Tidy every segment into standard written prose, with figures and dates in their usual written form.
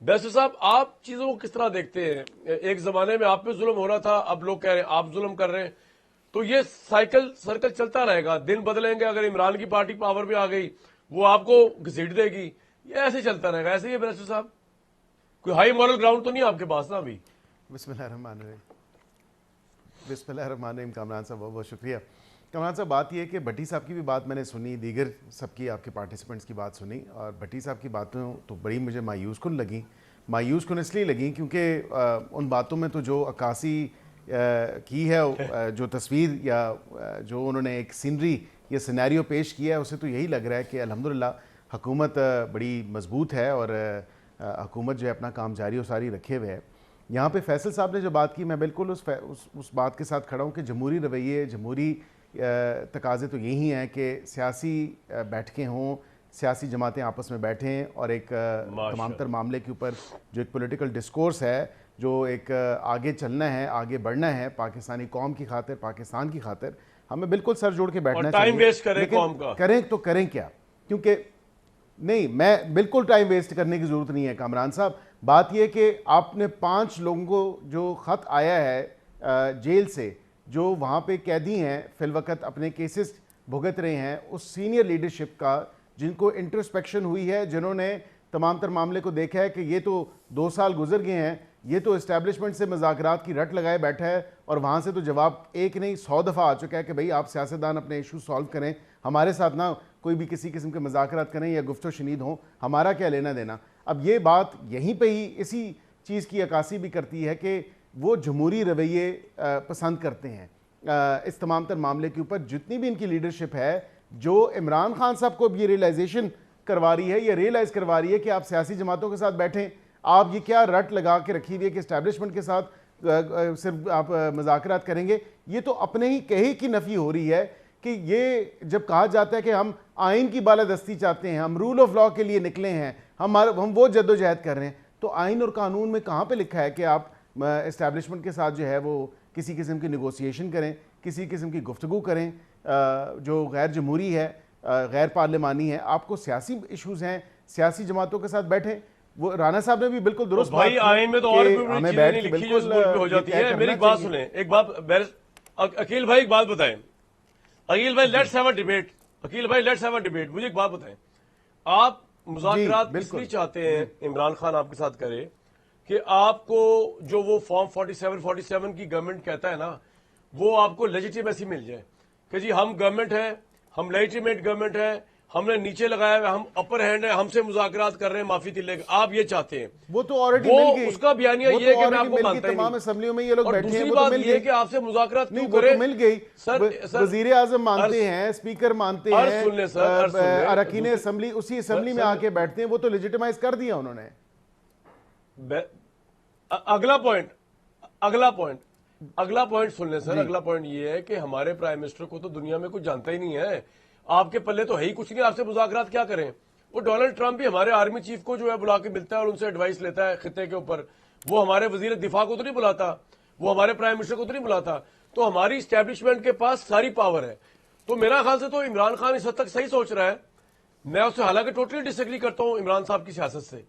بیسر صاحب آپ چیزوں کو کس طرح دیکھتے ہیں؟ ایک زمانے میں آپ پہ ظلم ہو رہا تھا، اب لوگ کہہ رہے ہیں آپ ظلم کر رہے ہیں، تو یہ سرکل چلتا رہے گا، دن بدلیں گے، اگر عمران کی پارٹی پاور پہ آ گئی وہ آپ کو گھسیٹ دے گی، یہ ایسے چلتا رہے گا، ایسے ہی ہے بیسر صاحب؟ کوئی ہائی مورل گراؤنڈ تو نہیں آپ کے پاس نا ابھی؟ بسم اللہ الرحمن الرحیم، بسم اللہ الرحمن الرحیم. کامران صاحب بہت بہت شکریہ. کامران صاحب بات یہ ہے کہ بھٹی صاحب کی بھی بات میں نے سنی، دیگر سب کی آپ کے پارٹیسپینٹس کی بات سنی، اور بھٹی صاحب کی باتیں تو بڑی مجھے مایوس کن لگیں. مایوس کن اس لیے لگیں کیونکہ ان باتوں میں تو جو عکاسی کی ہے، جو تصویر یا جو انہوں نے ایک سینری یا سینیریو پیش کیا ہے، اسے تو یہی لگ رہا ہے کہ الحمدللہ حکومت بڑی مضبوط ہے اور حکومت جو ہے اپنا کام جاری و ساری رکھے ہوئے ہے. یہاں پہ فیصل صاحب نے جو بات کی، میں بالکل اس بات کے ساتھ کھڑا ہوں کہ جمہوری رویے، جمہوری تقاضے تو یہی ہیں کہ سیاسی بیٹھکیں ہوں، سیاسی جماعتیں آپس میں بیٹھیں اور ایک تمام تر معاملے کے اوپر جو ایک پولیٹیکل ڈسکورس ہے، جو ایک آگے چلنا ہے، آگے بڑھنا ہے پاکستانی قوم کی خاطر، پاکستان کی خاطر، ہمیں بالکل سر جوڑ کے بیٹھنا چاہیے. ٹائم ویسٹ کریں قوم کا، کریں تو کریں کیا؟ کیونکہ نہیں، میں بالکل ٹائم ویسٹ کرنے کی ضرورت نہیں ہے کامران صاحب. بات یہ کہ آپ نے 5 لوگوں کو جو خط آیا ہے جیل سے، جو وہاں پہ قیدی ہیں فی الوقت اپنے کیسز بھگت رہے ہیں، اس سینئر لیڈرشپ کا جن کو انٹرسپیکشن ہوئی ہے، جنہوں نے تمام تر معاملے کو دیکھا ہے کہ یہ تو 2 سال گزر گئے ہیں، یہ تو اسٹیبلشمنٹ سے مذاکرات کی رٹ لگائے بیٹھا ہے، اور وہاں سے تو جواب ایک نہیں 100 دفعہ آ چکا ہے کہ بھئی آپ سیاستدان اپنے ایشو سالو کریں، ہمارے ساتھ نہ کوئی بھی کسی قسم کے مذاکرات کریں یا گفت و شنید ہوں، ہمارا کیا لینا دینا. اب یہ بات یہیں پہ ہی اسی چیز کی عکاسی بھی کرتی ہے کہ وہ جمہوری رویے پسند کرتے ہیں اس تمام تر معاملے کے اوپر. جتنی بھی ان کی لیڈرشپ ہے، جو عمران خان صاحب کو یہ ریئلائزیشن کروا رہی ہے، یہ ریئلائز کروا رہی ہے کہ آپ سیاسی جماعتوں کے ساتھ بیٹھیں، آپ یہ کیا رٹ لگا کے رکھی ہوئی ہے کہ اسٹیبلشمنٹ کے ساتھ صرف آپ مذاکرات کریں گے. یہ تو اپنے ہی کہے کی نفی ہو رہی ہے کہ یہ جب کہا جاتا ہے کہ ہم آئین کی بالادستی چاہتے ہیں، ہم رول آف لاء کے لیے نکلے ہیں، ہم وہ جد و جہد کر رہے ہیں، تو آئین اور قانون میں کہاں پہ لکھا ہے کہ آپ اسٹیبلشمنٹ کے ساتھ جو ہے وہ کسی قسم کی نیگوسیشن کریں، کسی قسم کی گفتگو کریں جو غیر جمہوری ہے، غیر پارلیمانی ہے. آپ کو سیاسی ایشوز ہیں، سیاسی جماعتوں کے ساتھ بیٹھیں. وہ رانا صاحب نے بھی بالکل درست بات کی آئین میں تو اور بھی ہمیں چیزیں بیٹھ نہیں کے لکھی جو اس بالکل ملک میں ہو جاتی ہیں. میری بات سنیں، ایک بات عقیل بھائی ایک بات بتائیں، عقیل بھائی let's have a debate, Aqeel بھائی لیٹس ہیو اے ڈیبیٹ. مجھے ایک بات بتائیں، آپ مذاکرات اس لیے چاہتے ہیں عمران خان آپ کے ساتھ کرے کہ آپ کو جو وہ فارم 47 کی گورنمنٹ کہتا ہے نا، وہ آپ کو لیجیٹیمیسی مل جائے کہ جی ہم گورنمنٹ ہیں، ہم لیجیٹیمیٹ گورنمنٹ ہے، ہم نے نیچے لگایا ہوا، ہم اپر ہینڈ ہے، ہم سے مذاکرات کر رہے ہیں معافی تلے. آپ یہ چاہتے ہیں، وہ تو آلریڈی مل گئی، اس کا بیانیہ یہ ہے کہ میں آپ کو مانتا ہی تمام نہیں. اسمبلیوں میں یہ لوگ اور بیٹھے ہیں، دوسری وہ تو بات مل یہ ہے گئی کہ آپ سے مذاکرات نہیں، کیوں وہ کرے؟ تو مل گئی. سر وزیر اعظم مانتے ہیں، اسپیکر مانتے ہیں، اراکین اسمبلی اسی اسمبلی میں آ کے بیٹھتے ہیں، وہ تو لیجیٹیمائز کر دیا انہوں نے. اگلا پوائنٹ سن لیں سر. اگلا پوائنٹ یہ ہے کہ ہمارے پرائم منسٹر کو تو دنیا میں کچھ جانتا ہی نہیں ہے. آپ کے پلے تو ہے ہی کچھ نہیں، آپ سے مذاکرات کیا کریں؟ وہ ڈونلڈ ٹرمپ بھی ہمارے آرمی چیف کو جو ہے بلا کے ملتا ہے اور ان سے ایڈوائس لیتا ہے خطے کے اوپر. وہ ہمارے وزیر دفاع کو تو نہیں بلاتا، وہ ہمارے پرائم منسٹر کو تو نہیں بلاتا. تو ہماری اسٹیبلشمنٹ کے پاس ساری پاور ہے. تو میرا خیال سے تو عمران خان اس حد تک صحیح سوچ رہا ہے. میں اس سے حالانکہ ٹوٹلی ڈس ایگری کرتا ہوں عمران صاحب کی سیاست سے،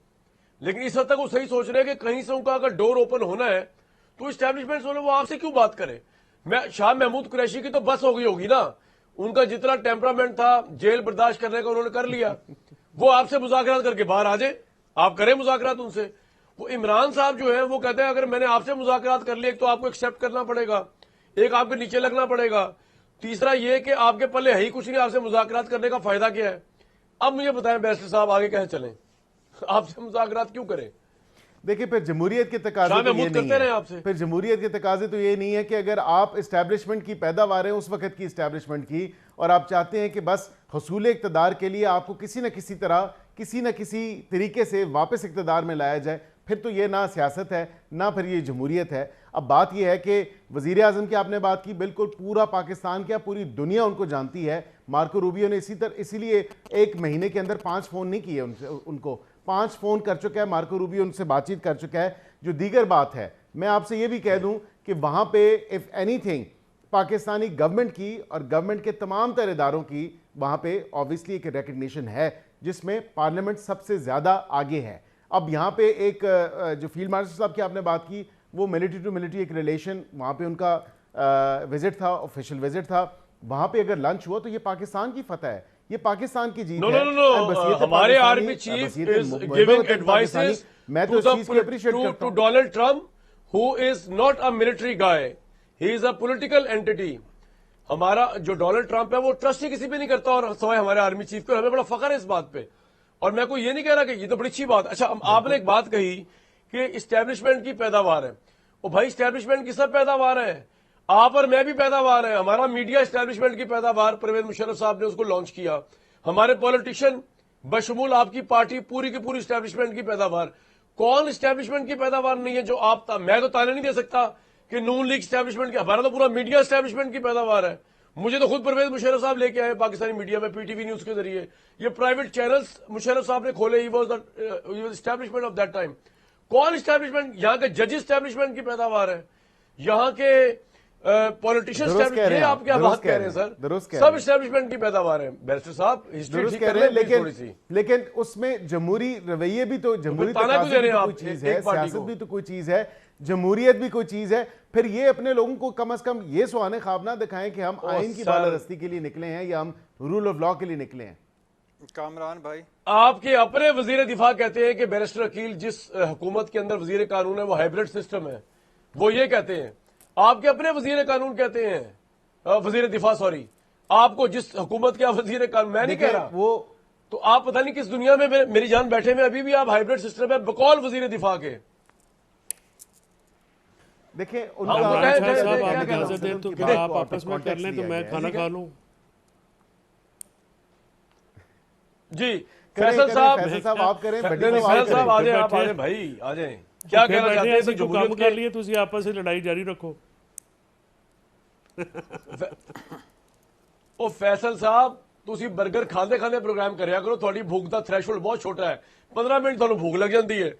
لیکن اس حد تک وہ صحیح سوچ رہے ہیں کہ کہیں سے ان کا اگر ڈور اوپن ہونا ہے تو اسٹیبلشمنٹ والے وہ آپ سے کیوں بات کرے؟ شاہ محمود قریشی کی تو بس ہو گئی ہوگی نا، ان کا جتنا ٹیمپرامنٹ تھا جیل برداشت کرنے کا انہوں نے کر لیا. وہ آپ سے مذاکرات کر کے باہر آ جائیں، آپ کریں مذاکرات ان سے. وہ عمران صاحب جو ہے وہ کہتے ہیں اگر میں نے آپ سے مذاکرات کر لی، ایک تو آپ کو ایکسپٹ کرنا پڑے گا، ایک آپ کے نیچے لگنا پڑے گا، تیسرا یہ کہ آپ کے پلے ہے ہی کچھ نہیں، آپ سے مذاکرات کرنے کا فائدہ کیا ہے؟ اب مجھے بتائیں بیسر صاحب آگے کہاں چلیں؟ آپ سے مذاکرات کیوں کریں؟ دیکھیں پھر جمہوریت کے تقاضے تو یہ نہیں ہے، پھر جمہوریت کے تقاضے تو یہ نہیں ہے کہ اگر آپ اسٹیبلشمنٹ کی پیداوار ہیں اس وقت کی اسٹیبلشمنٹ کی، اور آپ چاہتے ہیں کہ بس حصول اقتدار کے لیے آپ کو کسی نہ کسی طرح کسی نہ کسی طریقے سے واپس اقتدار میں لایا جائے، پھر تو یہ نہ سیاست ہے نہ پھر یہ جمہوریت ہے. اب بات یہ ہے کہ وزیر اعظم کی آپ نے بات کی، بالکل پورا پاکستان کیا پوری دنیا ان کو جانتی ہے. مارکو روبیو نے اسی لیے 1 مہینے کے اندر 5 فون نہیں کیے ان کو، 5 فون کر چکا ہے مارکو روبیو، ان سے بات چیت کر چکا ہے. جو دیگر بات ہے، میں آپ سے یہ بھی کہہ دوں کہ وہاں پہ if any thing Pakistani government کی اور گورنمنٹ کے تمام تر اداروں کی وہاں پہ آبویسلی ایک ریکگنیشن ہے، جس میں پارلیمنٹ سب سے زیادہ آگے ہے. اب یہاں پہ ایک جو فیلڈ مارشل صاحب کی آپ نے بات کی وہ ملٹری ٹو ملٹری ایک ریلیشن وہاں پہ ان کا وزٹ تھا, آفیشیل وزٹ تھا, وہاں پہ اگر لنچ ہوا تو یہ پاکستان کی فتح ہے, یہ پاکستان کی جیت ہے. No. ہمارے army chief is giving advices میں تو اس چیز کی اپریشیٹ کرتا to ہوں. Donald Trump, who is not a military guy. He is a political entity. ہمارا جو ڈونلڈ ٹرمپ ہے وہ ٹرسٹ ہی کسی پہ نہیں کرتا, اور سوائے ہمارے آرمی چیف کو. ہمیں بڑا فخر ہے اس بات پہ, اور میں کوئی یہ نہیں کہہ رہا کہ یہ تو بڑی اچھی بات. اچھا, آپ نے ایک بات کہی کہ اسٹیبلشمنٹ کی پیداوار ہے. وہ بھائی اسٹیبلشمنٹ کی سب پیداوار ہے, آپ اور میں بھی پیداوار ہے. ہمارا میڈیا اسٹیبلشمنٹ کی پیداوار, پرویز مشرف صاحب نے اس کو لانچ کیا. ہمارے پولیٹیشین بشمول آپ کی پارٹی پوری کی پوری اسٹیبلشمنٹ کی پیداوار. کون اسٹیبلشمنٹ کی پیداوار نہیں ہے جو آپ میں تو تانے نہیں دے سکتا کہ نون لیگ اسٹیبلشمنٹ کی, ہمارا تو پورا میڈیا اسٹیبلشمنٹ کی پیداوار ہے. مجھے تو خود پرویز مشرف صاحب لے کے آئے پاکستانی میڈیا میں پی ٹی وی نیوز کے ذریعے. یہ پرائیویٹ چینلز مشرف صاحب نے کھولے. He was establishment of that time. کون اسٹیبلشمنٹ؟ یہاں کے جج اسٹیبلشمنٹ کی پیداوار ہے, یہاں کے پولیٹیشین اسٹیبلشمنٹ. یہ آپ کیا بات کہہ رہے ہیں سر؟ سب اسٹیبلشمنٹ کی پیداوار ہے. بیرسٹر صاحب ہسٹری ٹھیک کر لیں تھوڑی سی. لیکن اس میں جمہوری رویے بھی تو, جمہوری تقاضے بھی تو کوئی چیز ہے, سیاست بھی تو کوئی چیز ہے, جمہوریت بھی کوئی چیز ہے. پھر یہ اپنے لوگوں کو کم از کم یہ سہانے خواب نہ دکھائیں کہ ہم آئین کی بالادستی کے لیے نکلے ہیں یا ہم رول آف لا کے لیے نکلے ہیں. کامران بھائی, آپ کے اپنے وزیر دفاع کہتے ہیں کہ بیرسٹر عقیل جس حکومت کے اندر وزیر قانون ہے وہ ہائبرڈ سسٹم ہے, وہ یہ کہتے ہیں. آپ کے اپنے وزیر قانون کہتے ہیں, وزیر دفاع سوری, آپ کو جس حکومت کے وزیر قانون, میں نہیں کہہ رہا وہ تو آپ پتہ نہیں کس دنیا میں میری جان بیٹھے میں, ابھی بھی آپ ہائبرڈ سسٹم ہے بقول وزیر دفاع کے. دیکھیں ان صاحب آپ اجازت دیں تو کیا آپ آپس میں کر لیں تو میں کھانا کھا لوں. جی فیصل صاحب آپ کریں, فیصل صاحب آ جائیں, آپ آ جائیں بھائی, آ جائیں. کیا کہنا چاہتے ہیں؟ جو کام کر لیے تسی آپس سے لڑائی جاری رکھو. او فیصل صاحب تسی برگر کھاندے کھاندے پروگرام کریا کرو, تھوڑی بھوک دا تھریشولڈ بہت چھوٹا ہے. 15 منٹ تھانوں بھوک لگ جاندی ہے,